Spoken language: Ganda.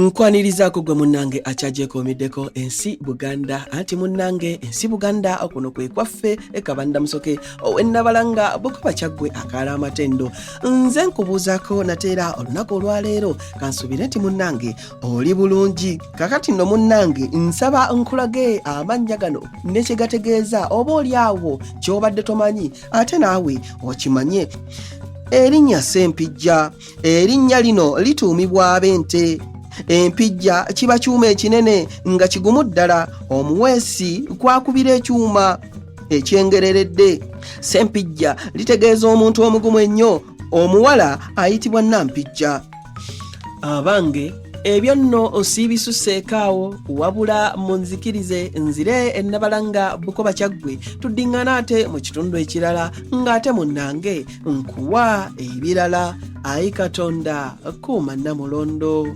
Nkwanirizaako gwe munnange akyajekomiddeko ensi Buganda anti munnange ensi Buganda okuno kwe kwaffe ekabanda musoke owennabalanga Bukoba Kyaggwe akaala amatendo. Nze nkubuuzaako nateera olunaku olwaleero kansubire nti munnange oli bulungi. Kakati nno munnange nsaba nkulage amannya gano ne kye gategeeza oba oli awo ky'obadde tomanyi ate naawe okimanye. Erinnya Ssempijja, erinnya lino lituumibwa ab'ente. Empijja kiba kyuma ekinene nga kigumu ddala, omuweesi kwakubira ekyuma ekyengereredde. Ssempijja litegeeza omuntu omugumu ennyo, omuwala ayitibwa Nampijja. Abange ebyo nno siibisuseekaawo wabula munzikirize nzire ennabalanga Bukoba Kyaggwe tuddiŋŋana ate mu kitundu ekirala ng'ate munnange nkuwa ebirala. Ayi Katonda kuuma Namulondo.